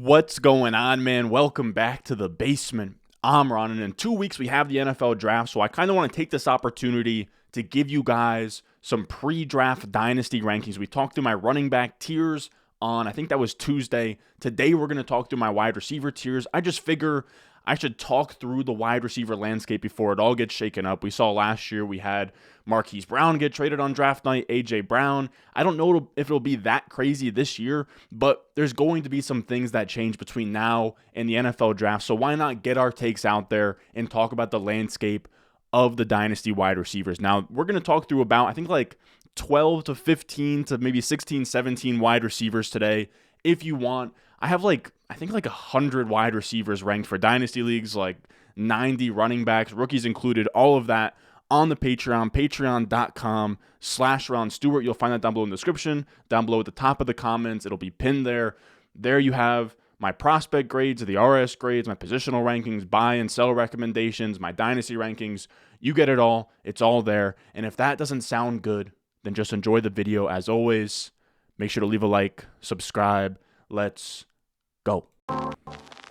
What's going on, man? Welcome back to the basement. I'm Ron, and in 2 weeks we have the NFL draft, so I kind of want to take this opportunity to give you guys some pre-draft Dynasty rankings. We talked through my running back tiers on, I think that was Tuesday. Today we're going to talk through my wide receiver tiers. I just figure I should talk through the wide receiver landscape before it all gets shaken up. We saw last year we had Marquise Brown get traded on draft night, A.J. Brown. I don't know if it'll be that crazy this year, but there's going to be some things that change between now and the NFL draft. So why not get our takes out there and talk about the landscape of the Dynasty wide receivers. Now, we're going to talk through about, I think, like 12 to 15 to maybe 16, 17 wide receivers today. If you want, I have I think 100 wide receivers ranked for Dynasty leagues, like 90 running backs, rookies included, all of that on the Patreon, patreon.com/Ron Stewart. You'll find that down below in the description, down below at the top of the comments. It'll be pinned there. There you have my prospect grades, the RS grades, my positional rankings, buy and sell recommendations, my Dynasty rankings. You get it all. It's all there. And if that doesn't sound good, then just enjoy the video as always. Make sure to leave a like, subscribe. Let's go.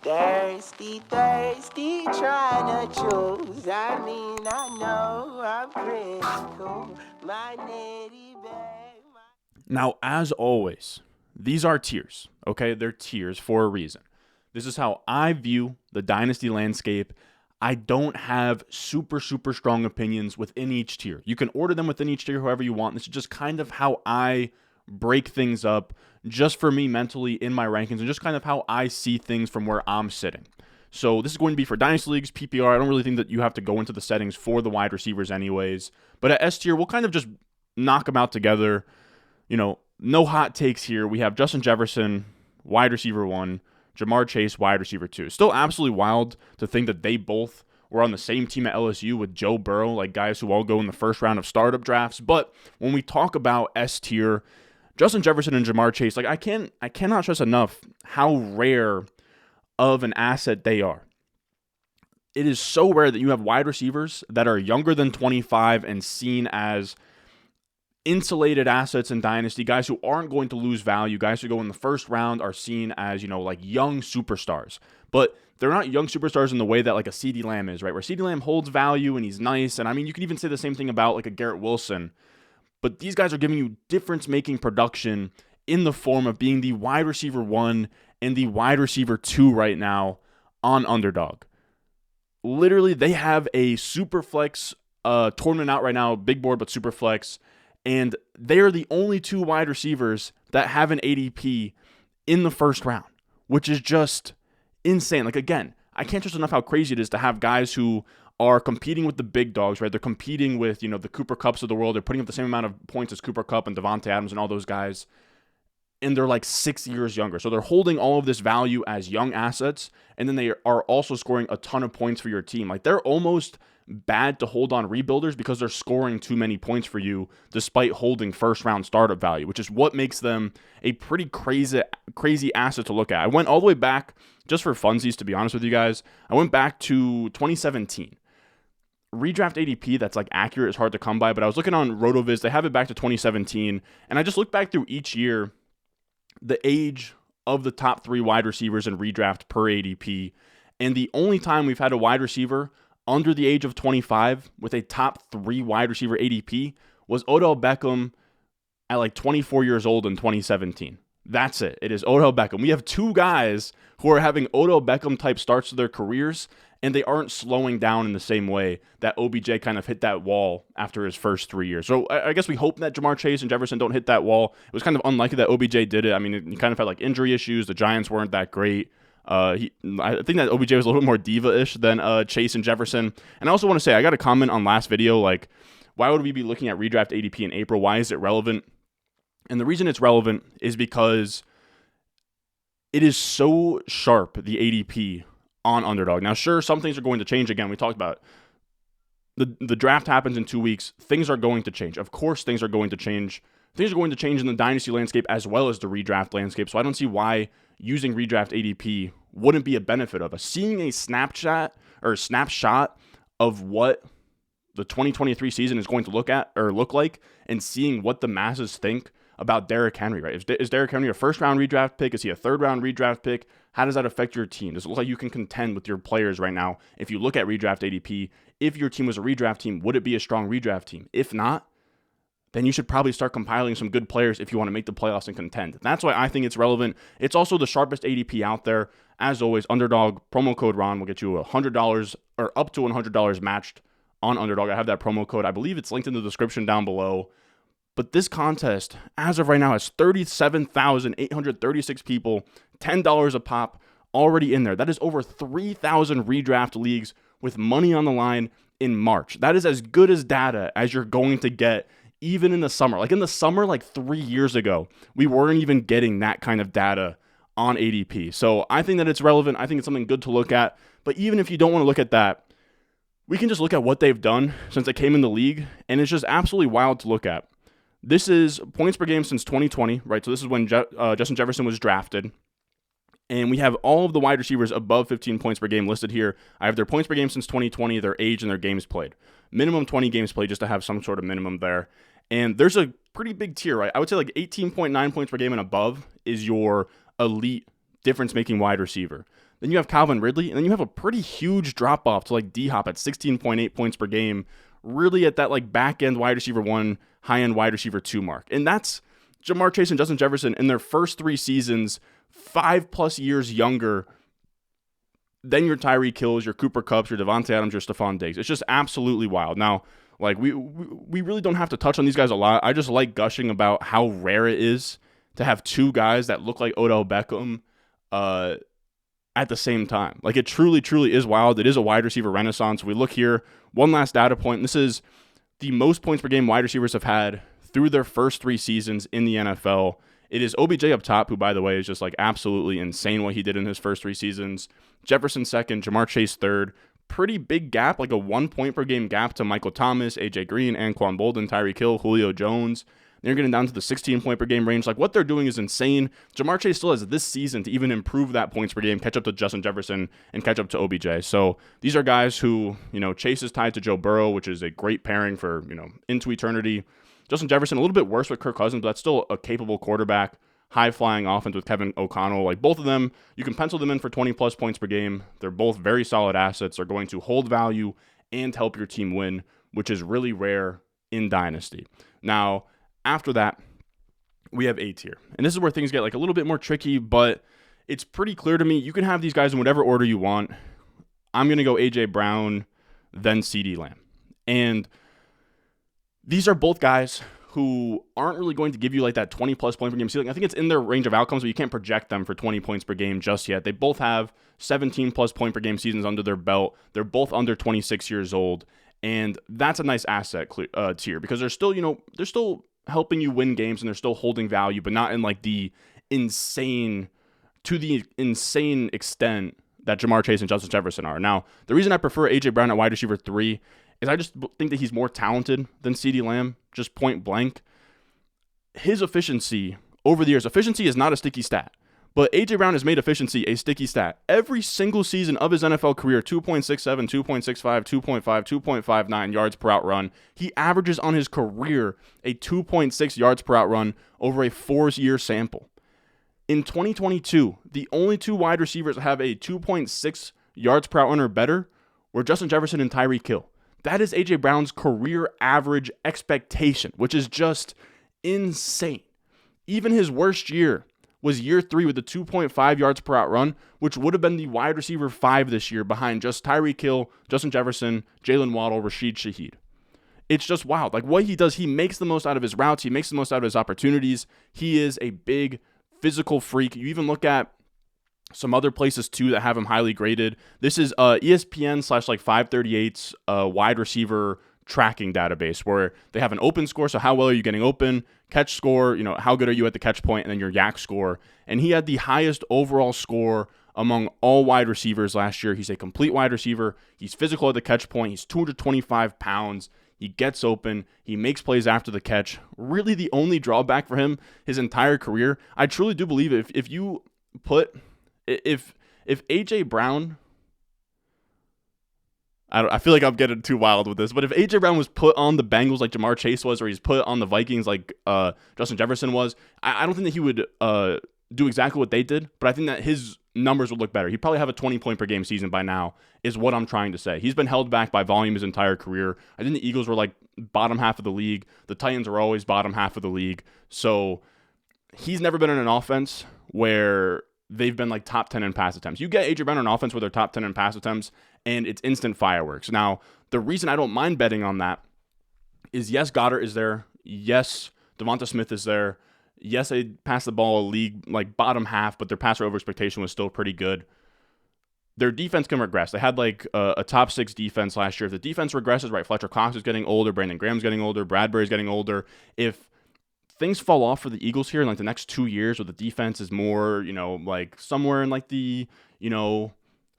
Thirsty, trying to choose. I know I'm pretty cool. My nitty bag. Now, as always, these are tiers, okay? They're tiers for a reason. This is how I view the Dynasty landscape. I don't have super strong opinions within each tier. You can order them within each tier however you want. This is just kind of how I break things up just for me mentally in my rankings and just kind of how I see things from where I'm sitting. So this is going to be for Dynasty Leagues, PPR. I don't really think that you have to go into the settings for the wide receivers anyways. But at S tier, we'll kind of just knock them out together. You know, no hot takes here. We have Justin Jefferson, wide receiver 1, Jamar Chase, wide receiver 2. Still absolutely wild to think that they both were on the same team at LSU with Joe Burrow, like guys who all go in the first round of startup drafts. But when we talk about S tier, Justin Jefferson and Jamar Chase, I cannot stress enough how rare of an asset they are. It is so rare that you have wide receivers that are younger than 25 and seen as insulated assets in Dynasty, guys who aren't going to lose value, guys who go in the first round are seen as, like young superstars. But they're not young superstars in the way that like a CeeDee Lamb is, right? Where CeeDee Lamb holds value and he's nice. And I mean, you can even say the same thing about like a Garrett Wilson. But these guys are giving you difference-making production in the form of being the wide receiver 1 and the wide receiver 2 right now on Underdog. Literally, they have a Superflex tournament out right now, big board, but Superflex. And they are the only 2 wide receivers that have an ADP in the first round, which is just insane. Like, again, I can't stress enough how crazy it is to have guys who are competing with the big dogs, right? They're competing with, the Cooper Kupps of the world. They're putting up the same amount of points as Cooper Kupp and Devontae Adams and all those guys. And they're like 6 years younger. So they're holding all of this value as young assets. And then they are also scoring a ton of points for your team. Like, they're almost bad to hold on rebuilders because they're scoring too many points for you despite holding first round startup value, which is what makes them a pretty crazy asset to look at. I went all the way back just for funsies, to be honest with you guys. I went back to 2017. Redraft ADP that's like accurate is hard to come by, but I was looking on RotoViz. They have it back to 2017, and I just looked back through each year the age of the top 3 wide receivers in redraft per ADP, and the only time we've had a wide receiver under the age of 25 with a top 3 wide receiver ADP was Odell Beckham at like 24 years old in 2017. That's it. It is Odell Beckham. We have 2 guys who are having Odell Beckham type starts to their careers, and they aren't slowing down in the same way that OBJ kind of hit that wall after his first 3 years. So I guess we hope that Jamar Chase and Jefferson don't hit that wall. It was kind of unlikely that OBJ did it. I mean, he kind of had like injury issues. The Giants weren't that great. I think that OBJ was a little bit more diva-ish than Chase and Jefferson. And I also want to say, I got a comment on last video, like, why would we be looking at redraft ADP in April? Why is it relevant? And the reason it's relevant is because it is so sharp, the ADP on Underdog. Now, sure, some things are going to change. Again, we talked about the draft happens in 2 weeks. Things are going to change. Of course, things are going to change. Things are going to change in the Dynasty landscape as well as the redraft landscape. So I don't see why using redraft ADP wouldn't be a benefit of us. Seeing a snapshot of what the 2023 season is going to look like and seeing what the masses think about Derrick Henry, right? Is Derrick Henry a first-round redraft pick? Is he a third-round redraft pick? How does that affect your team? Does it look like you can contend with your players right now? If you look at redraft ADP, if your team was a redraft team, would it be a strong redraft team? If not, then you should probably start compiling some good players if you want to make the playoffs and contend. That's why I think it's relevant. It's also the sharpest ADP out there. As always, Underdog, promo code Ron will get you $100 or up to $100 matched on Underdog. I have that promo code. I believe it's linked in the description down below. But this contest, as of right now, has 37,836 people, $10 a pop already in there. That is over 3,000 redraft leagues with money on the line in March. That is as good as data as you're going to get even in the summer. Like in the summer, like 3 years ago, we weren't even getting that kind of data on ADP. So I think that it's relevant. I think it's something good to look at. But even if you don't want to look at that, we can just look at what they've done since they came in the league, and it's just absolutely wild to look at. This is points per game since 2020, right? So this is when Justin Jefferson was drafted. And we have all of the wide receivers above 15 points per game listed here. I have their points per game since 2020, their age, and their games played. Minimum 20 games played just to have some sort of minimum there. And there's a pretty big tier, right? I would say like 18.9 points per game and above is your elite difference-making wide receiver. Then you have Calvin Ridley, and then you have a pretty huge drop-off to like D-Hop at 16.8 points per game, really at that like back-end wide receiver 1, high-end wide receiver 2 mark. And that's Ja'Marr Chase and Justin Jefferson in their first 3 seasons, 5+ years younger than your Tyreek Hills, your Cooper Kupps, your Devontae Adams, your Stephon Diggs. It's just absolutely wild. Now, like we really don't have to touch on these guys a lot. I just like gushing about how rare it is to have 2 guys that look like Odell Beckham at the same time. Like it truly, truly is wild. It is a wide receiver renaissance. We look here, one last data point. This is the most points per game wide receivers have had through their first 3 seasons in the NFL. It is OBJ up top, who, by the way, is just like absolutely insane what he did in his first 3 seasons. Jefferson second, Ja'Marr Chase third. Pretty big gap, like a 1 point per game gap to Michael Thomas, AJ Green, Anquan Bolden, Tyreek Hill, Julio Jones. They're getting down to the 16 point per game range. Like what they're doing is insane. Ja'Marr Chase still has this season to even improve that points per game, catch up to Justin Jefferson, and catch up to OBJ. So these are guys who, Chase is tied to Joe Burrow, which is a great pairing for, into eternity. Justin Jefferson, a little bit worse with Kirk Cousins, but that's still a capable quarterback. High-flying offense with Kevin O'Connell. Like both of them, you can pencil them in for 20-plus points per game. They're both very solid assets. They're going to hold value and help your team win, which is really rare in Dynasty. Now, after that, we have A tier. And this is where things get like a little bit more tricky, but it's pretty clear to me. You can have these guys in whatever order you want. I'm going to go A.J. Brown, then CeeDee Lamb. And these are both guys who aren't really going to give you like that 20-plus point per game ceiling. I think it's in their range of outcomes, but you can't project them for 20 points per game just yet. They both have 17-plus point per game seasons under their belt. They're both under 26 years old, and that's a nice asset tier because they're still helping you win games and they're still holding value, but not in like the insane extent that Ja'Marr Chase and Justin Jefferson are. Now, the reason I prefer A.J. Brown at wide receiver 3 is I just think that he's more talented than CeeDee Lamb, just point blank. His efficiency over the years, efficiency is not a sticky stat, but A.J. Brown has made efficiency a sticky stat. Every single season of his NFL career, 2.67, 2.65, 2.5, 2.59 yards per out run. He averages on his career a 2.6 yards per out run over a 4-year sample. In 2022, the only 2 wide receivers that have a 2.6 yards per out run or better were Justin Jefferson and Tyreek Hill. That is A.J. Brown's career average expectation, which is just insane. Even his worst year was year 3 with a 2.5 yards per out run, which would have been the wide receiver 5 this year behind just Tyreek Hill, Justin Jefferson, Jalen Waddle, Rashid Shaheed. It's just wild. Like what he does, he makes the most out of his routes. He makes the most out of his opportunities. He is a big physical freak. You even look at some other places too that have him highly graded. This is ESPN / like 538's wide receiver tracking database where they have an open score. So how well are you getting open? Catch score, how good are you at the catch point? And then your yak score. And he had the highest overall score among all wide receivers last year. He's a complete wide receiver. He's physical at the catch point. He's 225 pounds. He gets open. He makes plays after the catch. Really the only drawback for him his entire career. I truly do believe if you put... If A.J. Brown, I feel like I'm getting too wild with this, but if A.J. Brown was put on the Bengals like Ja'Marr Chase was, or he's put on the Vikings like Justin Jefferson was, I don't think that he would do exactly what they did, but I think that his numbers would look better. He'd probably have a 20-point per game season by now, is what I'm trying to say. He's been held back by volume his entire career. I think the Eagles were like bottom half of the league. The Titans are always bottom half of the league. So he's never been in an offense where they've been like top 10 in pass attempts. You get A.J. Brown in an offense where they're top 10 in pass attempts, and it's instant fireworks. Now, the reason I don't mind betting on that is, yes, Goddard is there. Yes, Devonta Smith is there. Yes, they passed the ball a league like bottom half, but their passer over expectation was still pretty good. Their defense can regress. They had like a top 6 defense last year. If the defense regresses, right, Fletcher Cox is getting older, Brandon Graham's getting older, Bradbury's getting older. If things fall off for the Eagles here in like the next 2 years, where the defense is more, like somewhere in like the,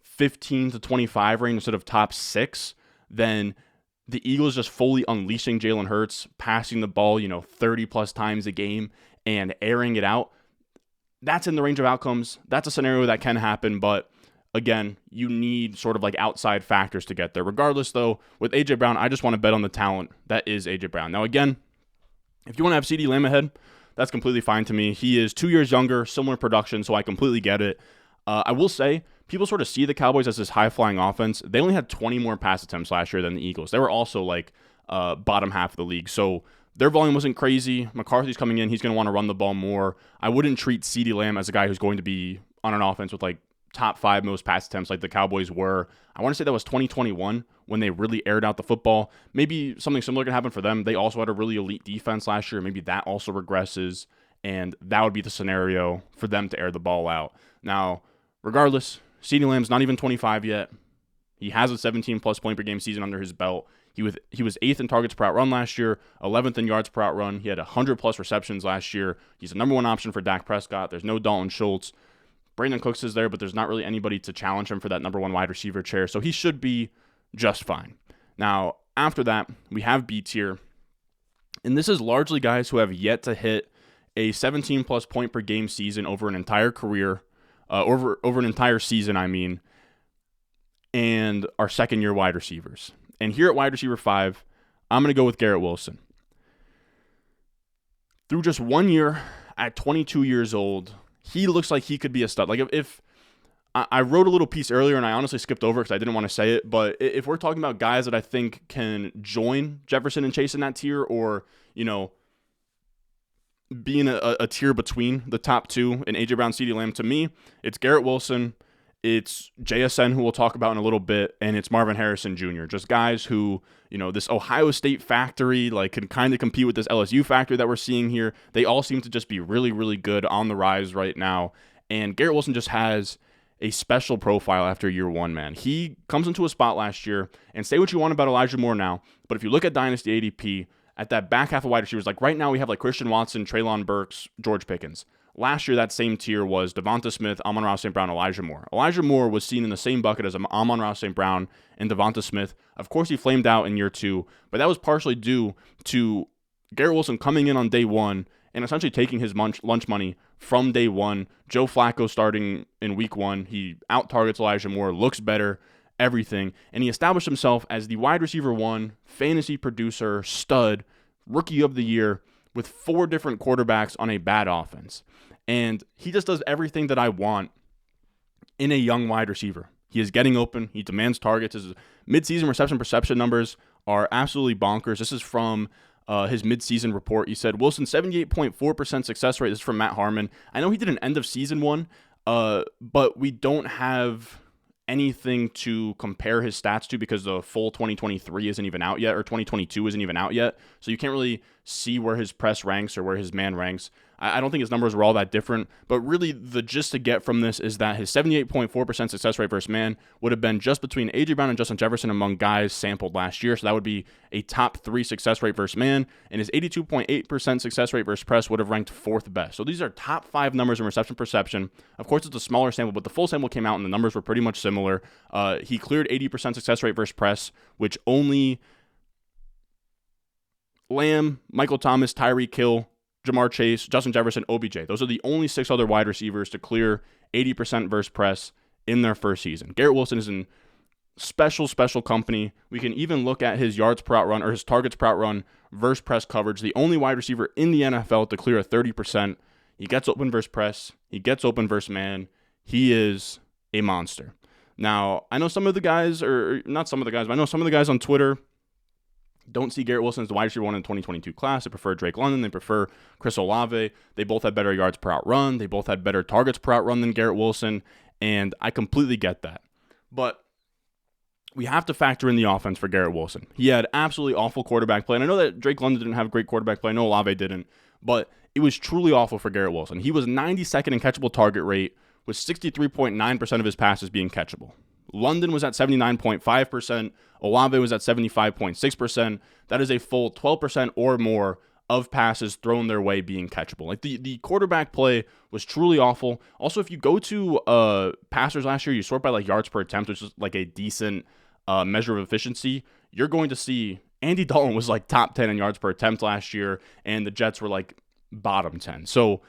15 to 25 range instead of top 6, then the Eagles just fully unleashing Jalen Hurts, passing the ball, 30 plus times a game and airing it out. That's in the range of outcomes. That's a scenario that can happen, but again, you need sort of like outside factors to get there. Regardless, though, with A.J. Brown, I just want to bet on the talent that is A.J. Brown. Now, again, if you want to have CeeDee Lamb ahead, that's completely fine to me. He is 2 years younger, similar production, so I completely get it. I will say, people sort of see the Cowboys as this high-flying offense. They only had 20 more pass attempts last year than the Eagles. They were also like bottom half of the league, so their volume wasn't crazy. McCarthy's coming in. He's going to want to run the ball more. I wouldn't treat CeeDee Lamb as a guy who's going to be on an offense with like top 5 most pass attempts like the Cowboys were. I want to say that was 2021 when they really aired out the football. Maybe something similar can happen for them. They also had a really elite defense last year. Maybe that also regresses, and that would be the scenario for them to air the ball out. Now, regardless, CeeDee Lamb's not even 25 yet. He has a 17-plus point per game season under his belt. He was 8th in targets per out run last year, 11th in yards per out run. He had 100-plus receptions last year. He's the number 1 option for Dak Prescott. There's no Dalton Schultz. Brandon Cooks is there, but there's not really anybody to challenge him for that number 1 wide receiver chair, so he should be just fine. Now, after that, we have B tier, and this is largely guys who have yet to hit a 17-plus point per game season over an entire career, over an entire season, and our second-year wide receivers. And here at wide receiver 5, I'm going to go with Garrett Wilson. Through just 1 year at 22 years old, he looks like he could be a stud. Like if I wrote a little piece earlier and I honestly skipped over because I didn't want to say it, but if we're talking about guys that I think can join Jefferson and Chase in that tier, or, being a tier between the top 2 in A.J. Brown, CeeDee Lamb, to me, it's Garrett Wilson, it's JSN, who we'll talk about in a little bit, and it's Marvin Harrison Jr. Just guys who, this Ohio State factory, like, can kind of compete with this LSU factory that we're seeing here. They all seem to just be really, really good on the rise right now. And Garrett Wilson just has a special profile after year 1, man. He comes into a spot last year, and say what you want about Elijah Moore now, but if you look at Dynasty ADP, at that back half of wide receivers, like right now we have like Christian Watson, Treylon Burks, George Pickens. Last year, that same tier was Devonta Smith, Amon-Ra St. Brown, Elijah Moore. Elijah Moore was seen in the same bucket as Amon-Ra St. Brown and Devonta Smith. Of course, he flamed out in year 2, but that was partially due to Garrett Wilson coming in on day 1 and essentially taking his lunch money from day 1. Joe Flacco starting in week 1. He out-targets Elijah Moore, looks better, everything, and he established himself as the wide receiver 1, fantasy producer, stud, rookie of the year, with 4 different quarterbacks on a bad offense. And he just does everything that I want in a young wide receiver. He is getting open. He demands targets. His midseason reception perception numbers are absolutely bonkers. This is from his midseason report. He said, Wilson, 78.4% success rate. This is from Matt Harmon. I know he did an end-of-season one, but we don't have anything to compare his stats to because the full 2023 isn't even out yet, or 2022 isn't even out yet. So you can't really see where his press ranks or where his man ranks. I don't think his numbers were all that different, but really the gist to get from this is that his 78.4% success rate versus man would have been just between A.J. Brown and Justin Jefferson among guys sampled last year. So that would be a top 3 success rate versus man, and his 82.8% success rate versus press would have ranked 4th best. So these are top 5 numbers in reception perception. Of course, it's a smaller sample, but the full sample came out and the numbers were pretty much similar. He cleared 80% success rate versus press, which only Lamb, Michael Thomas, Tyreek Hill, Jamar Chase, Justin Jefferson, OBJ. Those are the only 6 other wide receivers to clear 80% versus press in their first season. Garrett Wilson is in special company. We can even look at his yards per out run or his targets per out run versus press coverage. The only wide receiver in the NFL to clear a 30% He gets open versus press. He gets open versus man. He is a monster. Now, I know some of the guys, or not some of the guys, but I know some of the guys on Twitter don't see Garrett Wilson as the wide receiver one in the 2022 class. They prefer Drake London. They prefer Chris Olave. They both had better yards per out run. They both had better targets per out run than Garrett Wilson, and I completely get that. But we have to factor in the offense for Garrett Wilson. He had absolutely awful quarterback play, and I know that Drake London didn't have great quarterback play. I know Olave didn't, but it was truly awful for Garrett Wilson. He was 92nd in catchable target rate, with 63.9% of his passes being catchable. London was at 79.5%. Olave was at 75.6%. That is a full 12% or more of passes thrown their way being catchable. Like the quarterback play was truly awful. Also, if you go to passers last year, you sort by like yards per attempt, which is like a decent measure of efficiency. You're going to see Andy Dalton was like top 10 in yards per attempt last year, and the Jets were like bottom 10. So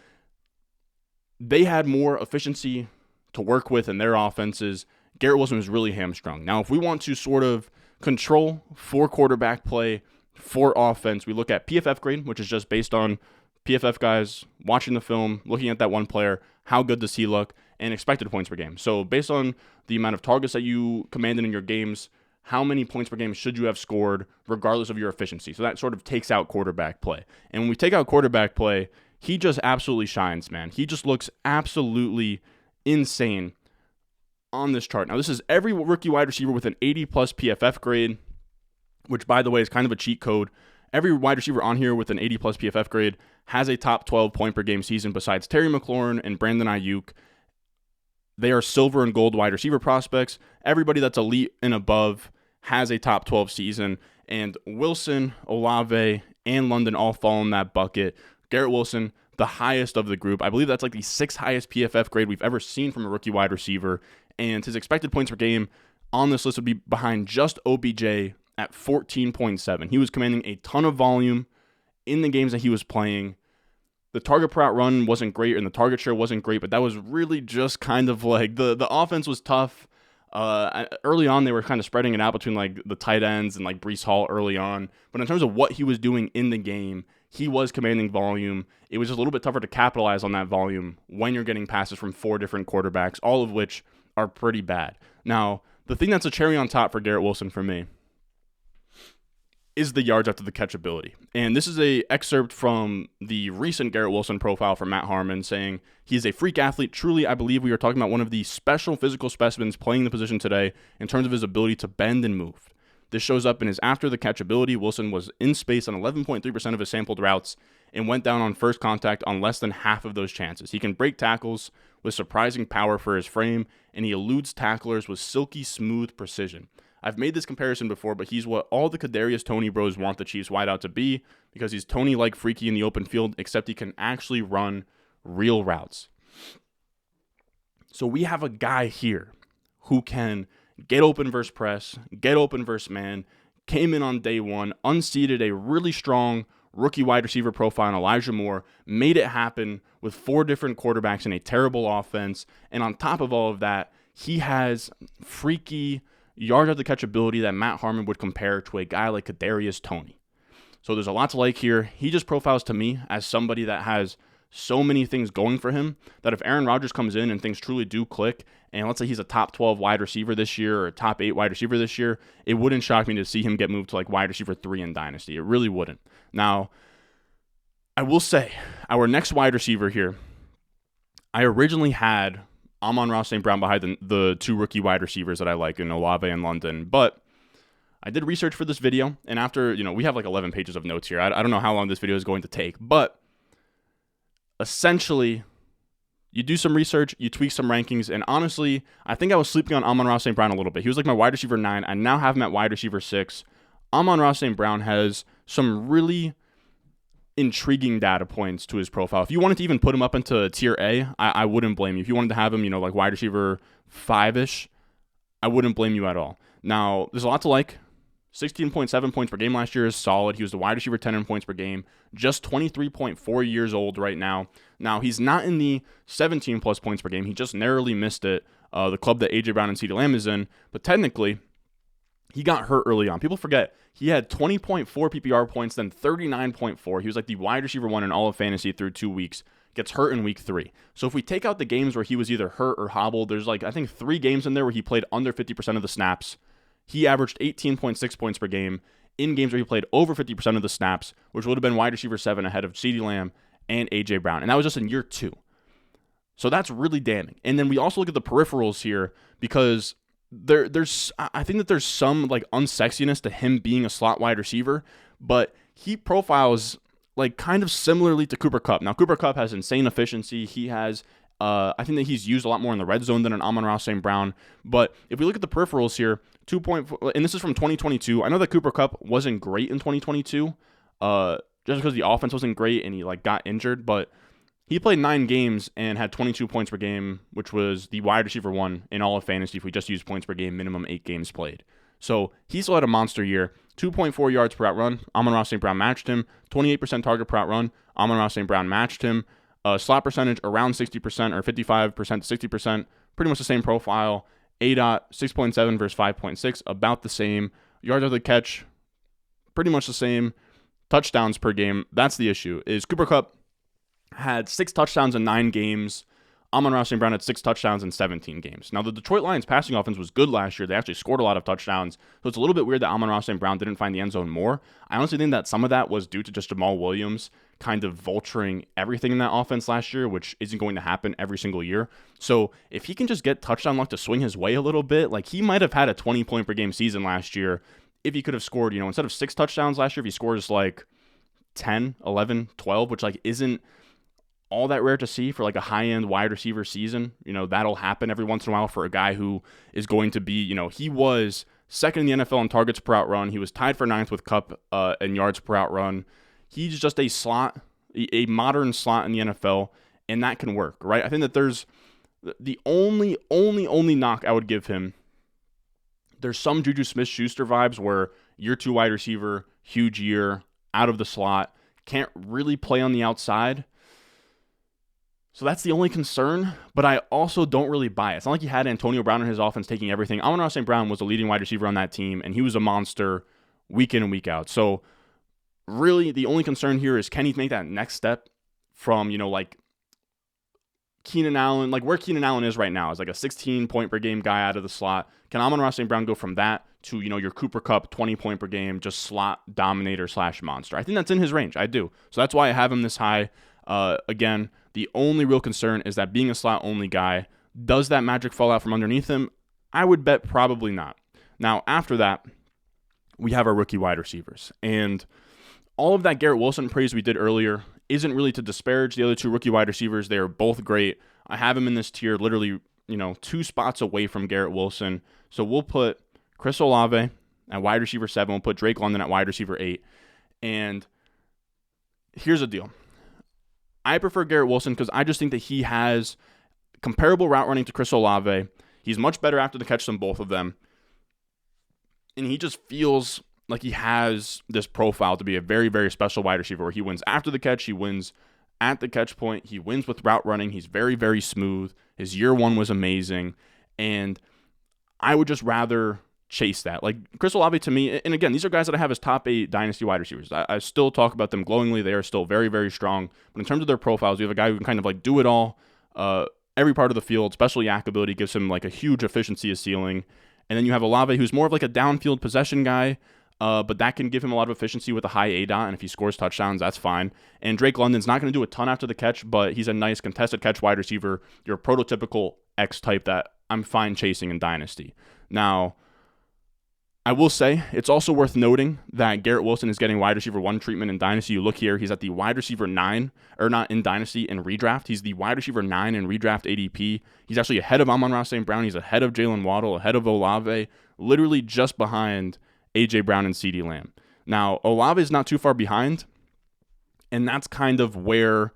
they had more efficiency to work with in their offenses. Garrett Wilson was really hamstrung. Now, if we want to sort of control for quarterback play, for offense, we look at PFF grade, which is just based on PFF guys watching the film, looking at that one player, how good does he look, and expected points per game. So based on the amount of targets that you commanded in your games, how many points per game should you have scored regardless of your efficiency? So that sort of takes out quarterback play. And when we take out quarterback play, he just absolutely shines, man. He just looks absolutely insane on this chart. Now, this is every rookie wide receiver with an 80-plus PFF grade, which, by the way, is kind of a cheat code. Every wide receiver on here with an 80-plus PFF grade has a top 12 point per game season besides Terry McLaurin and Brandon Ayuk. They are silver and gold wide receiver prospects. Everybody that's elite and above has a top 12 season, and Wilson, Olave, and London all fall in that bucket. Garrett Wilson, the highest of the group. I believe that's like the 6th highest PFF grade we've ever seen from a rookie wide receiver, and his expected points per game on this list would be behind just OBJ at 14.7. He was commanding a ton of volume in the games that he was playing. The target per out run wasn't great, and the target share wasn't great, but that was really just kind of like the offense was tough. Early on, they were kind of spreading it out between like the tight ends and like Breece Hall early on. But in terms of what he was doing in the game, he was commanding volume. It was just a little bit tougher to capitalize on that volume when you're getting passes from 4 different quarterbacks, all of which are pretty bad. Now, the thing that's a cherry on top for Garrett Wilson for me is the yards after the catch ability. And this is a excerpt from the recent Garrett Wilson profile from Matt Harmon saying he's a freak athlete. Truly, I believe we are talking about one of the special physical specimens playing the position today in terms of his ability to bend and move. This shows up in his after the catch ability. Wilson was in space on 11.3% of his sampled routes and went down on first contact on less than half of those chances. He can break tackles with surprising power for his frame, and he eludes tacklers with silky smooth precision. I've made this comparison before, but he's what all the Kadarius Toney bros want the Chiefs wideout to be, because he's Toney-like freaky in the open field, except he can actually run real routes. So we have a guy here who can get open versus press, get open versus man, came in on day one, unseated a really strong rookie wide receiver profile in Elijah Moore, made it happen with 4 different quarterbacks in a terrible offense, and on top of all of that, he has freaky yards after the catch ability that Matt Harmon would compare to a guy like Kadarius Toney. So there's a lot to like here. He just profiles to me as somebody that has so many things going for him that if Aaron Rodgers comes in and things truly do click, and let's say he's a top 12 wide receiver this year or a top 8 wide receiver this year, it wouldn't shock me to see him get moved to like wide receiver 3 in Dynasty. It really wouldn't. Now, I will say, our next wide receiver here, I originally had Amon-Ra St. Brown behind the 2 rookie wide receivers that I like in Olave and London, but I did research for this video, and after, we have like 11 pages of notes here. I don't know how long this video is going to take, but essentially, you do some research, you tweak some rankings, and honestly, I think I was sleeping on Amon-Ra St. Brown a little bit. He was like my wide receiver 9. I now have him at wide receiver 6. Amon-Ra St. Brown has some really intriguing data points to his profile. If you wanted to even put him up into tier A, I wouldn't blame you. If you wanted to have him, like wide receiver 5-ish, I wouldn't blame you at all. Now, there's a lot to like. 16.7 points per game last year is solid. He was the wide receiver 10 in points per game, just 23.4 years old right now. Now, he's not in the 17-plus points per game. He just narrowly missed it, the club that A.J. Brown and CeeDee Lamb is in. But technically, he got hurt early on. People forget, he had 20.4 PPR points, then 39.4. He was like the wide receiver 1 in all of fantasy through 2 weeks. gets hurt in week 3. So if we take out the games where he was either hurt or hobbled, there's like, I think 3 games in there where he played under 50% of the snaps. He averaged 18.6 points per game in games where he played over 50% of the snaps, which would have been wide receiver 7 ahead of CeeDee Lamb and A.J. Brown. And that was just in year 2. So that's really damning. And then we also look at the peripherals here because I think that there's some like unsexiness to him being a slot wide receiver, but he profiles like kind of similarly to Cooper Kupp. Now, Cooper Kupp has insane efficiency. He has, I think that he's used a lot more in the red zone than an Amon-Ra St. Brown. But if we look at the peripherals here, 2.4, and this is from 2022. I know that Cooper Kupp wasn't great in 2022, just because the offense wasn't great and he like got injured, but he played 9 games and had 22 points per game, which was the wide receiver 1 in all of fantasy if we just use points per game, minimum 8 games played. So he still had a monster year. 2.4 yards per out run. Amon-Ra St. Brown matched him. 28% target per out run. Amon-Ra St. Brown matched him. Slot percentage around 60% or 55% to 60%. Pretty much the same profile. ADOT 6.7 versus 5.6. About the same. Yards after the catch. Pretty much the same. Touchdowns per game. That's the issue. Is Cooper Kupp had 6 touchdowns in 9 games. Amon-Ra St. Brown had 6 touchdowns in 17 games. Now, the Detroit Lions passing offense was good last year. They actually scored a lot of touchdowns. So it's a little bit weird that Amon-Ra St. Brown didn't find the end zone more. I honestly think that some of that was due to just Jamal Williams kind of vulturing everything in that offense last year, which isn't going to happen every single year. So if he can just get touchdown luck to swing his way a little bit, like he might have had a 20-point per game season last year if he could have scored, instead of 6 touchdowns last year, if he scores like 10, 11, 12, which like isn't all that rare to see for like a high-end wide receiver season. That'll happen every once in a while for a guy who is going to be, he was second in the NFL in targets per out run. He was tied for 9th with Kupp in yards per out run. He's just a slot, a modern slot in the NFL, and that can work, right? I think that there's the only knock I would give him. There's some Juju Smith-Schuster vibes where year 2 wide receiver, huge year, out of the slot, can't really play on the outside. So that's the only concern, but I also don't really buy it. It's not like he had Antonio Brown in his offense taking everything. Amon-Ra St. Brown was the leading wide receiver on that team, and he was a monster week in and week out. So really the only concern here is, can he make that next step from, like Keenan Allen, like where Keenan Allen is right now is like a 16-point per game guy out of the slot. Can Amon-Ra St. Brown go from that to, your Cooper Kupp 20-point per game, just slot dominator / monster? I think that's in his range. I do. So that's why I have him this high. Again, the only real concern is that being a slot-only guy, does that magic fall out from underneath him? I would bet probably not. Now, after that, we have our rookie wide receivers. And all of that Garrett Wilson praise we did earlier isn't really to disparage the other 2 rookie wide receivers. They are both great. I have him in this tier literally, 2 spots away from Garrett Wilson. So we'll put Chris Olave at wide receiver 7. We'll put Drake London at wide receiver 8. And here's the deal. I prefer Garrett Wilson because I just think that he has comparable route running to Chris Olave. He's much better after the catch than both of them. And he just feels like he has this profile to be a very, very special wide receiver where he wins after the catch, he wins at the catch point, he wins with route running. He's very, very smooth. His year 1 was amazing. And I would just rather chase that. Like Chris Olave to me, and again, these are guys that I have as top 8 dynasty wide receivers. I still talk about them glowingly. They are still very, very strong. But in terms of their profiles, you have a guy who can kind of like do it all, every part of the field, especially yak ability, gives him like a huge efficiency of ceiling. And then you have Olave, who's more of like a downfield possession guy, but that can give him a lot of efficiency with a high ADOT, and if he scores touchdowns, that's fine. And Drake London's not going to do a ton after the catch, but he's a nice contested catch wide receiver, your prototypical X type that I'm fine chasing in Dynasty. Now, I will say, it's also worth noting that Garrett Wilson is getting wide receiver 1 treatment in Dynasty. You look here, he's at the wide receiver 9, or not in Dynasty, in redraft. He's the wide receiver 9 in redraft ADP. He's actually ahead of Amon-Ra St. Brown. He's ahead of Jalen Waddle, ahead of Olave, literally just behind A.J. Brown and CeeDee Lamb. Now, Olave is not too far behind, and that's kind of where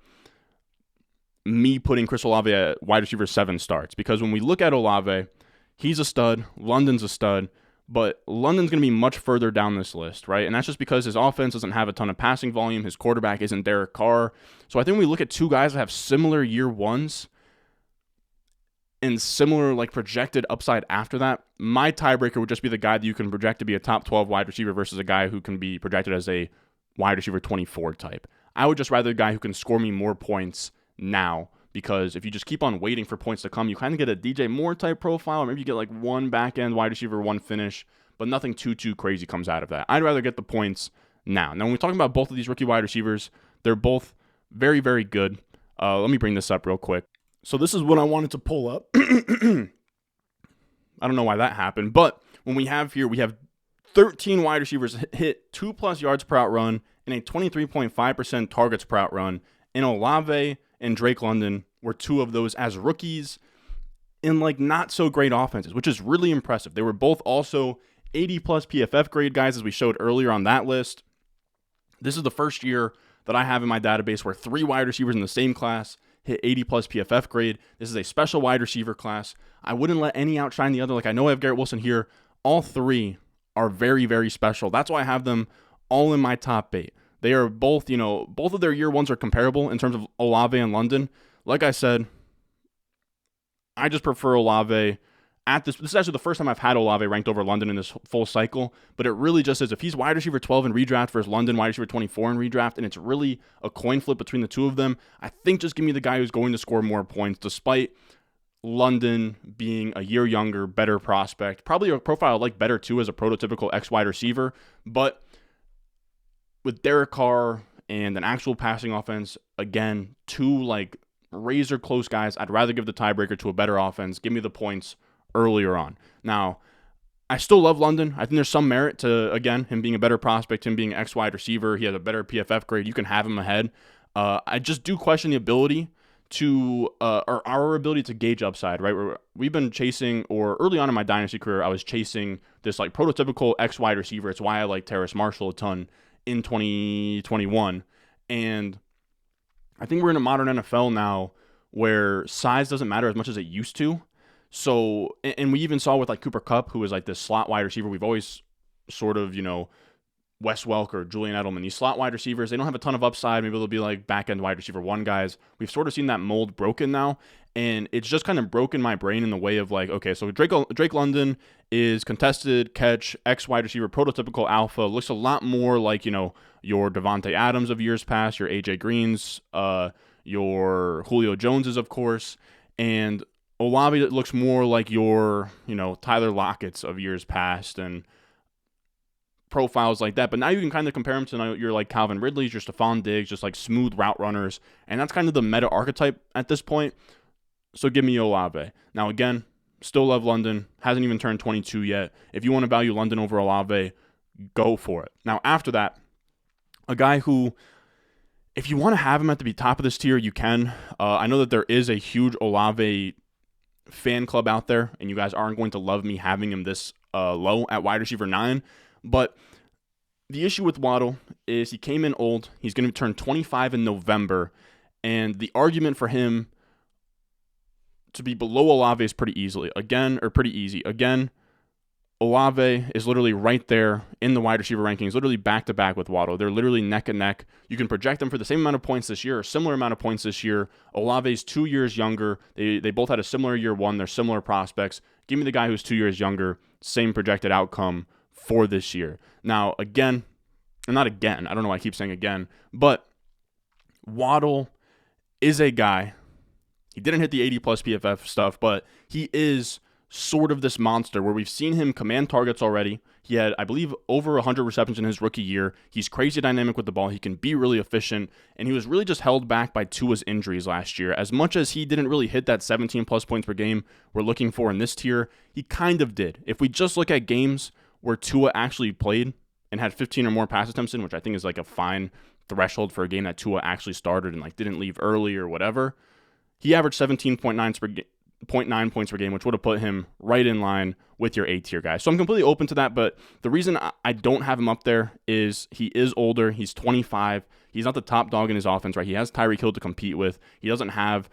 me putting Chris Olave at wide receiver 7 starts. Because when we look at Olave, he's a stud, London's a stud, but London's going to be much further down this list, right? And that's just because his offense doesn't have a ton of passing volume. His quarterback isn't Derek Carr. So I think we look at 2 guys that have similar year 1s and similar like projected upside after that. My tiebreaker would just be the guy that you can project to be a top 12 wide receiver versus a guy who can be projected as a wide receiver 24 type. I would just rather a guy who can score me more points now, because if you just keep on waiting for points to come, you kind of get a DJ Moore type profile, or maybe you get like one back end wide receiver, one finish, but nothing too crazy comes out of that. I'd rather get the points now. Now, when we're talking about both of these rookie wide receivers, they're both very, very good. Let me bring this up real quick. So this is what I wanted to pull up. I don't know why that happened, but when we have 13 wide receivers hit 2+ yards per out run and a 23.5% targets per out run, and Olave and Drake London were two of those as rookies in like not so great offenses, which is really impressive. They were both also 80+ PFF grade guys, as we showed earlier on that list. This is the first year that I have in my database where 3 wide receivers in the same class hit 80+ PFF grade. This is a special wide receiver class. I wouldn't let any outshine the other. Like, I know I have Garrett Wilson here. All 3 are very, very special. That's why I have them all in my top 8. They are both, both of their year ones are comparable in terms of Olave and London. Like I said, I just prefer Olave. This is actually the first time I've had Olave ranked over London in this full cycle, but it really just is, if he's wide receiver 12 in redraft versus London wide receiver 24 in redraft, and it's really a coin flip between the two of them, I think just give me the guy who's going to score more points, despite London being a year younger, better prospect, probably a profile I like better too as a prototypical X wide receiver, but with Derek Carr and an actual passing offense, again, 2 like razor close guys, I'd rather give the tiebreaker to a better offense. Give me the points earlier on. Now, I still love London. I think there's some merit to, again, him being a better prospect, him being an X wide receiver. He has a better PFF grade. You can have him ahead. I just do question the ability to, or our ability to gauge upside, right? We've been chasing, or early on in my Dynasty career, I was chasing this like prototypical X wide receiver. It's why I like Terrace Marshall a ton in 2021. And I think we're in a modern NFL now where size doesn't matter as much as it used to. So, and we even saw with like Cooper Kupp, who is like this slot wide receiver. We've always sort of, Wes Welk or Julian Edelman, these slot wide receivers, they don't have a ton of upside. Maybe they'll be like back end wide receiver 1 guys. We've sort of seen that mold broken now. And it's just kind of broken my brain in the way of like, okay, so Drake London is contested catch, X wide receiver, prototypical alpha, looks a lot more like, your Devontae Adams of years past, your AJ Greens, your Julio Joneses, of course. And Olave looks more like your, Tyler Lockett's of years past and profiles like that. But now you can kind of compare them to your like Calvin Ridley's, your Stephon Diggs, just like smooth route runners. And that's kind of the meta archetype at this point. So give me Olave. Now, again, still love London. Hasn't even turned 22 yet. If you want to value London over Olave, go for it. Now, after that, a guy who, if you want to have him at the top of this tier, you can. I know that there is a huge Olave fan club out there, and you guys aren't going to love me having him this low at wide receiver 9. But the issue with Waddle is he came in old. He's going to turn 25 in November, and the argument for him to be below Olave is pretty easy. Again, Olave is literally right there in the wide receiver rankings, literally back-to-back with Waddle. They're literally neck and neck. You can project them for the same amount of points this year, or similar amount of points this year. Olave's 2 years younger. They both had a similar year 1. They're similar prospects. Give me the guy who's 2 years younger. Same projected outcome for this year. Now, I don't know why I keep saying again, but Waddle is a guy. He didn't hit the 80+ PFF stuff, but he is sort of this monster where we've seen him command targets already. He had, I believe, over 100 receptions in his rookie year. He's crazy dynamic with the ball. He can be really efficient, and he was really just held back by Tua's injuries last year. As much as he didn't really hit that 17+ points per game we're looking for in this tier, he kind of did. If we just look at games where Tua actually played and had 15 or more pass attempts in, which I think is like a fine threshold for a game that Tua actually started and like didn't leave early or whatever, he averaged 17.9 points per game, which would have put him right in line with your A-tier guy. So I'm completely open to that, but the reason I don't have him up there is he is older. He's 25. He's not the top dog in his offense, right? He has Tyreek Hill to compete with. He doesn't have,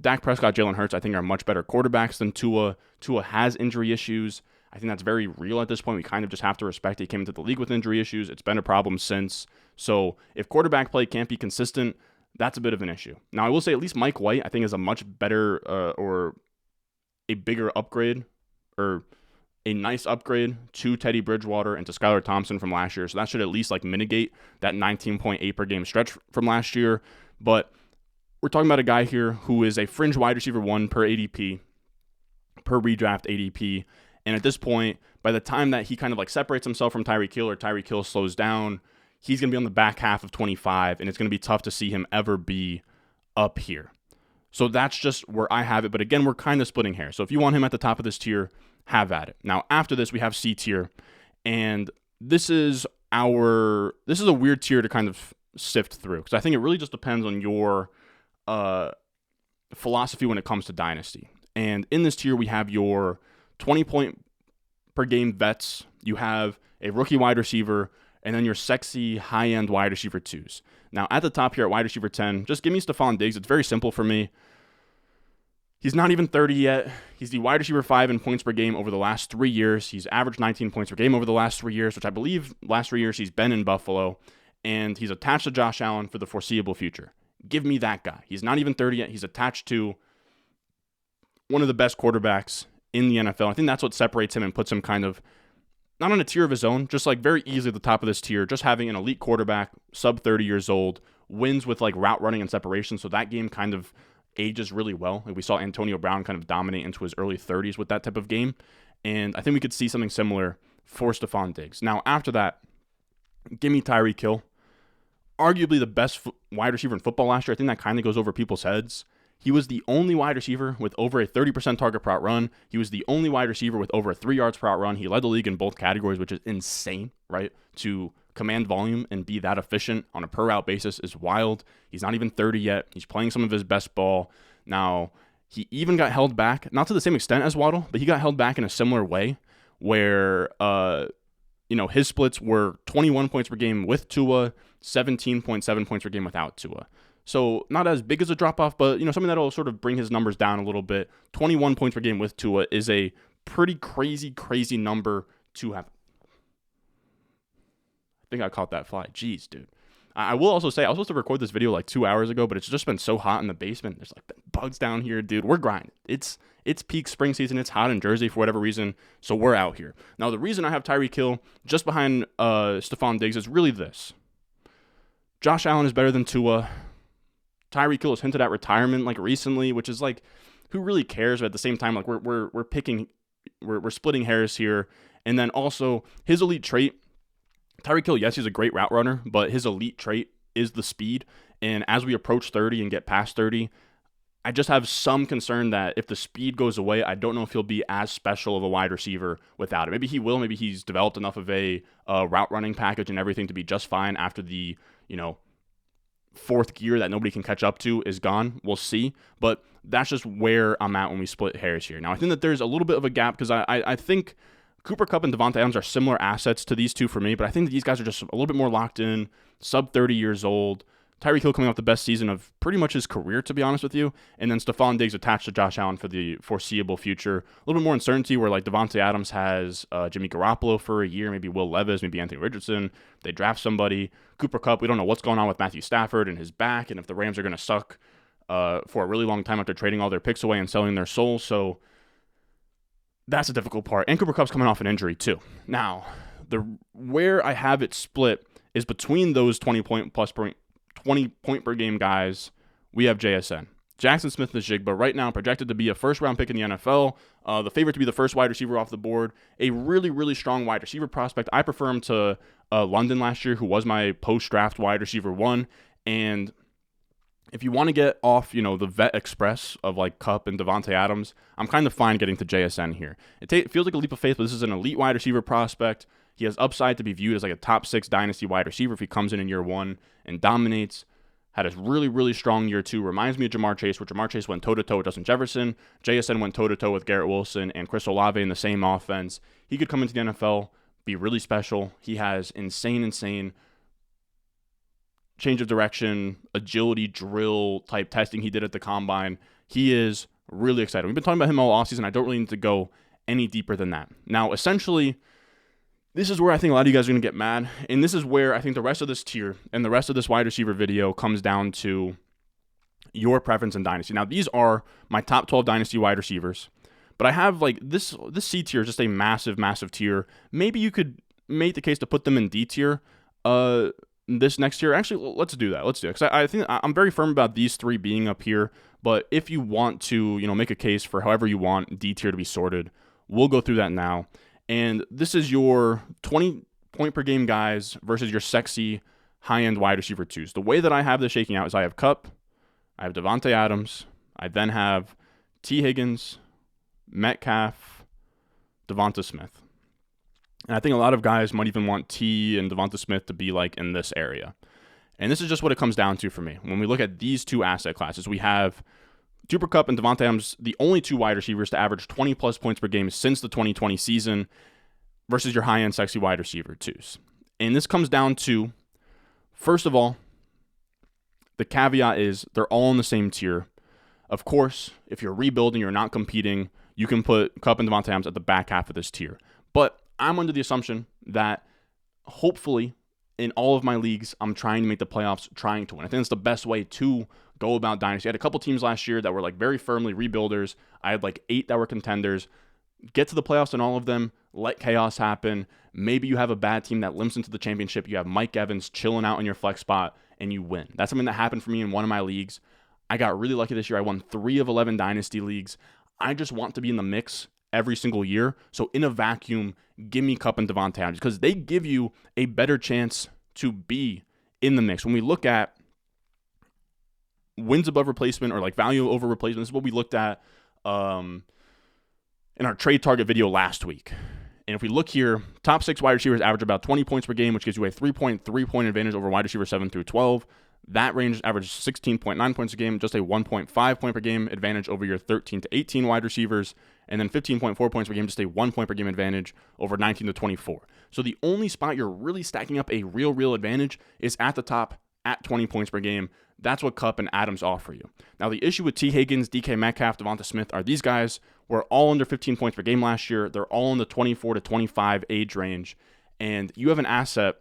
Dak Prescott, Jalen Hurts, I think are much better quarterbacks than Tua. Tua has injury issues. I think that's very real at this point. We kind of just have to respect it. He came into the league with injury issues. It's been a problem since. So if quarterback play can't be consistent, that's a bit of an issue. Now, I will say at least Mike White, I think, is a much better or a bigger upgrade or a nice upgrade to Teddy Bridgewater and to Skylar Thompson from last year. So that should at least like mitigate that 19.8 per game stretch from last year. But we're talking about a guy here who is a fringe wide receiver 1 per ADP, per redraft ADP. And at this point, by the time that he kind of like separates himself from Tyreek Hill or Tyreek Hill slows down, he's going to be on the back half of 25, and it's going to be tough to see him ever be up here. So that's just where I have it. But again, we're kind of splitting hairs. So if you want him at the top of this tier, have at it. Now, after this, we have C tier. And this is a weird tier to kind of sift through, because I think it really just depends on your philosophy when it comes to Dynasty. And in this tier, we have your 20-point per game vets. You have a rookie wide receiver, and then your sexy high-end wide receiver 2s. Now, at the top here at wide receiver 10, just give me Stephon Diggs. It's very simple for me. He's not even 30 yet. He's the wide receiver 5 in points per game over the last 3 years. He's averaged 19 points per game over the last 3 years, which I believe last 3 years he's been in Buffalo. And he's attached to Josh Allen for the foreseeable future. Give me that guy. He's not even 30 yet. He's attached to one of the best quarterbacks in the NFL. I think that's what separates him and puts him kind of not on a tier of his own, just like very easily at the top of this tier, just having an elite quarterback, sub 30 years old, wins with like route running and separation. So that game kind of ages really well. Like we saw Antonio Brown kind of dominate into his early 30s with that type of game. And I think we could see something similar for Stephon Diggs. Now, after that, give me Tyreek Hill. Arguably the best wide receiver in football last year. I think that kind of goes over people's heads. He was the only wide receiver with over a 30% target per route run. He was the only wide receiver with over 3 yards per route run. He led the league in both categories, which is insane, right? To command volume and be that efficient on a per route basis is wild. He's not even 30 yet. He's playing some of his best ball. Now, he even got held back, not to the same extent as Waddle, but he got held back in a similar way where, his splits were 21 points per game with Tua, 17.7 points per game without Tua. So not as big as a drop-off, but something that'll sort of bring his numbers down a little bit. 21 points per game with Tua is a pretty crazy number to have. I think I caught that fly. Jeez, dude. I will also say, I was supposed to record this video like 2 hours ago, but it's just been so hot in the basement. There's like bugs down here, dude. We're grinding. It's peak spring season. It's hot in Jersey for whatever reason, so we're out here. Now, the reason I have Tyreek Hill just behind Stephon Diggs is really this. Josh Allen is better than Tua. Tyreek Hill has hinted at retirement like recently, which is like, who really cares? But at the same time, like we're splitting hairs here. And then also his elite trait, Tyreek Hill, yes, he's a great route runner, but his elite trait is the speed. And as we approach 30 and get past 30, I just have some concern that if the speed goes away, I don't know if he'll be as special of a wide receiver without it. Maybe he will. Maybe he's developed enough of a route running package and everything to be just fine after the, fourth gear that nobody can catch up to is gone. We'll see. But that's just where I'm at when we split hairs here. Now, I think that there's a little bit of a gap because I think Cooper Kupp and Devontae Adams are similar assets to these two for me, but I think that these guys are just a little bit more locked in, sub 30 years old. Tyreek Hill coming off the best season of pretty much his career, to be honest with you. And then Stephon Diggs attached to Josh Allen for the foreseeable future. A little bit more uncertainty where like Devontae Adams has Jimmy Garoppolo for a year, maybe Will Levis, maybe Anthony Richardson. They draft somebody. Cooper Kupp, we don't know what's going on with Matthew Stafford and his back, and if the Rams are going to suck for a really long time after trading all their picks away and selling their souls. So that's a difficult part. And Cooper Kupp's coming off an injury too. Now, where I have it split is between those 20 point per game guys. We have JSN. Jackson Smith-Njigba right now projected to be a first-round pick in the NFL, the favorite to be the first wide receiver off the board, a really strong wide receiver prospect. I prefer him to London last year, who was my post-draft wide receiver 1, and if you want to get off, the vet express of like Kupp and Devontae Adams, I'm kind of fine getting to JSN here. It feels like a leap of faith, but this is an elite wide receiver prospect. He has upside to be viewed as like a top 6 dynasty wide receiver if he comes in year 1 and dominates. Had a really strong year 2. Reminds me of Jamar Chase, where Jamar Chase went toe-to-toe with Justin Jefferson. JSN went toe-to-toe with Garrett Wilson and Chris Olave in the same offense. He could come into the NFL, be really special. He has insane change of direction, agility, drill type testing he did at the combine. He is really excited. We've been talking about him all offseason. I don't really need to go any deeper than that. Now, essentially, this is where I think a lot of you guys are going to get mad, and this is where I think the rest of this tier and the rest of this wide receiver video comes down to your preference in Dynasty. Now, these are my top 12 Dynasty wide receivers, but I have like this C tier is just a massive tier. Maybe you could make the case to put them in D tier. this next year. Actually, let's do that. Because I think I'm very firm about these three being up here. But if you want to, make a case for however you want D tier to be sorted, we'll go through that now. And this is your 20 point per game guys versus your sexy high-end wide receiver twos. The way that I have this shaking out is I have Kupp, I have Devontae Adams, I then have T. Higgins, Metcalf, Devonta Smith. And I think a lot of guys might even want T and Devonta Smith to be like in this area. And this is just what it comes down to for me. When we look at these two asset classes, we have Cooper Kupp and Devontae Adams, the only two wide receivers to average 20-plus points per game since the 2020 season versus your high-end sexy wide receiver twos. And this comes down to, first of all, the caveat is they're all in the same tier. Of course, if you're rebuilding, you're not competing, you can put Kupp and Devontae Adams at the back half of this tier. But I'm under the assumption that hopefully in all of my leagues, I'm trying to make the playoffs, trying to win. I think it's the best way to go about Dynasty. I had a couple teams last year that were like very firmly rebuilders. I had like 8 that were contenders. Get to the playoffs in all of them. Let chaos happen. Maybe you have a bad team that limps into the championship. You have Mike Evans chilling out in your flex spot and you win. That's something that happened for me in one of my leagues. I got really lucky this year. I won 3 of 11 Dynasty leagues. I just want to be in the mix every single year. So in a vacuum, give me Kupp and Devontae Adams because they give you a better chance to be in the mix. When we look at wins above replacement or like value over replacement, this is what we looked at in our trade target video last week. And if we look here, top 6 wide receivers average about 20 points per game, which gives you a 3.3 point advantage over wide receiver 7 through 12. That range averages 16.9 points a game, just a 1.5 point per game advantage over your 13 to 18 wide receivers, and then 15.4 points per game, just a 1 point per game advantage over 19 to 24. So the only spot you're really stacking up a real advantage is at the top at 20 points per game. That's what Kupp and Adams offer you. Now, the issue with T. Higgins, DK Metcalf, Devonta Smith are these guys were all under 15 points per game last year. They're all in the 24 to 25 age range, and you have an asset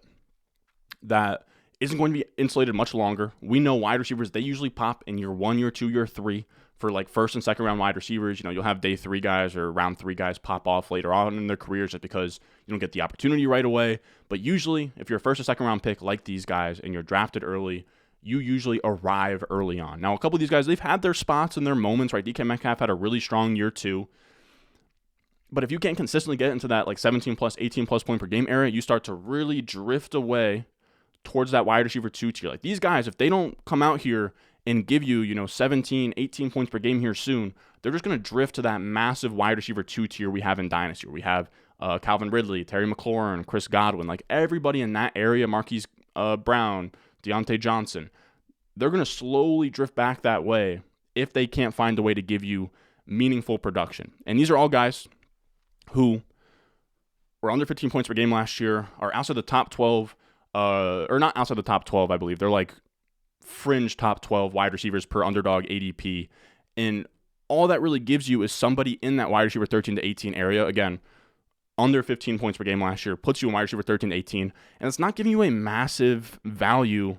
that isn't going to be insulated much longer. We know wide receivers, they usually pop in year 1, year 2, year 3 for like first and second round wide receivers. You'll have day 3 guys or round 3 guys pop off later on in their careers just because you don't get the opportunity right away. But usually, if you're a first or second round pick like these guys and you're drafted early, you usually arrive early on. Now, a couple of these guys, they've had their spots and their moments, right? DK Metcalf had a really strong year 2. But if you can't consistently get into that like 17 plus, 18 plus point per game area, you start to really drift away towards that wide receiver 2 tier. Like these guys, if they don't come out here and give you, 17, 18 points per game here soon, they're just going to drift to that massive wide receiver 2 tier we have in Dynasty. We have Calvin Ridley, Terry McLaurin, Chris Godwin, like everybody in that area, Marquise Brown, Deontay Johnson. They're going to slowly drift back that way if they can't find a way to give you meaningful production. And these are all guys who were under 15 points per game last year, are outside the top 12, or not outside the top 12, I believe. They're like fringe top 12 wide receivers per underdog ADP. And all that really gives you is somebody in that wide receiver 13 to 18 area. Again, under 15 points per game last year, puts you in wide receiver 13 to 18. And it's not giving you a massive value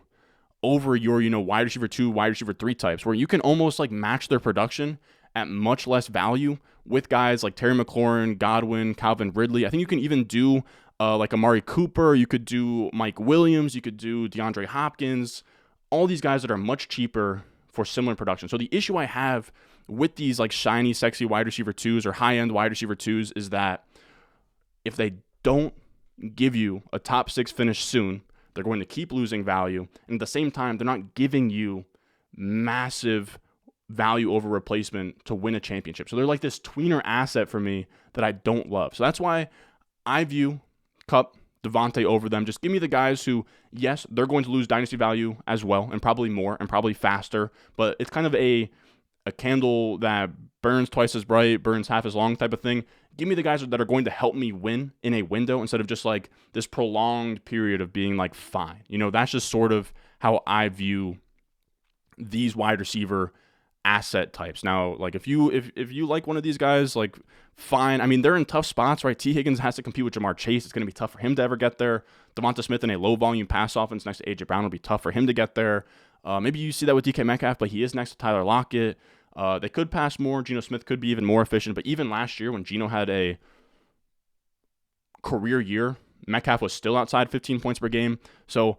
over your, wide receiver 2, wide receiver 3 types, where you can almost like match their production at much less value with guys like Terry McLaurin, Godwin, Calvin Ridley. I think you can even do like Amari Cooper. You could do Mike Williams. You could do DeAndre Hopkins. All these guys that are much cheaper for similar production. So the issue I have with these like shiny, sexy wide receiver 2s or high-end wide receiver 2s is that if they don't give you a top 6 finish soon, they're going to keep losing value. And at the same time, they're not giving you massive value over replacement to win a championship. So they're like this tweener asset for me that I don't love. So that's why I view Kupp, Devontae over them. Just give me the guys who, yes, they're going to lose dynasty value as well, and probably more and probably faster. But it's kind of a candle that burns twice as bright, burns half as long type of thing. Give me the guys that are going to help me win in a window instead of just like this prolonged period of being like fine. That's just sort of how I view these wide receiver asset types. Now, like if you like one of these guys, like fine. I mean, they're in tough spots, right? T. Higgins has to compete with Jamar Chase. It's going to be tough for him to ever get there. Devonta Smith in a low volume pass offense next to AJ Brown will be tough for him to get there. Maybe you see that with DK Metcalf, but he is next to Tyler Lockett. They could pass more. Geno Smith could be even more efficient. But even last year when Geno had a career year, Metcalf was still outside 15 points per game. So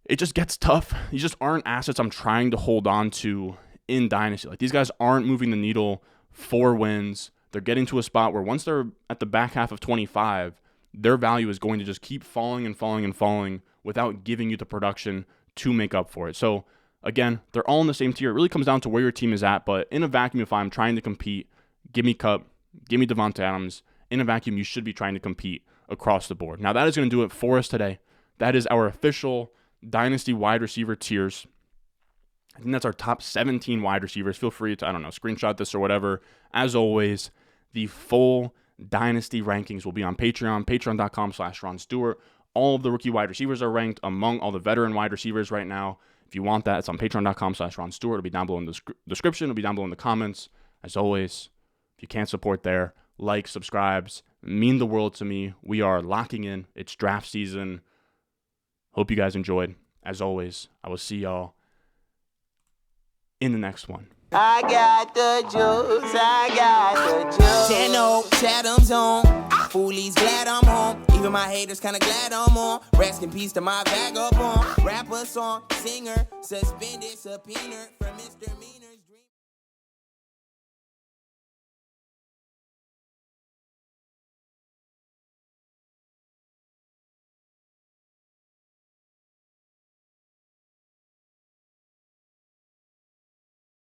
it just gets tough. These just aren't assets I'm trying to hold on to in Dynasty. Like, these guys aren't moving the needle for wins. They're getting to a spot where once they're at the back half of 25, their value is going to just keep falling and falling and falling without giving you the production to make up for it. So again, they're all in the same tier. It really comes down to where your team is at, but in a vacuum, if I'm trying to compete, give me Kupp, give me Devonta Adams. In a vacuum, you should be trying to compete across the board. Now, that is going to do it for us today. That is our official Dynasty wide receiver tiers. I think that's our top 17 wide receivers. Feel free to, screenshot this or whatever. As always, the full Dynasty rankings will be on Patreon, patreon.com/Ron Stewart. All of the rookie wide receivers are ranked among all the veteran wide receivers right now. If you want that, it's on patreon.com/Ron Stewart. It'll be down below in the description. It'll be down below in the comments. As always, if you can't support there, like, subscribes, mean the world to me. We are locking in. It's draft season. Hope you guys enjoyed. As always, I will see y'all in the next one. I got the juice, I got the juice. Channel, Chatham's on. Foolies glad I'm home. Even my haters kinda glad I'm on. Rest in peace to my vagabond. Rapper, song, singer, suspended, subpoena from misdemeanor.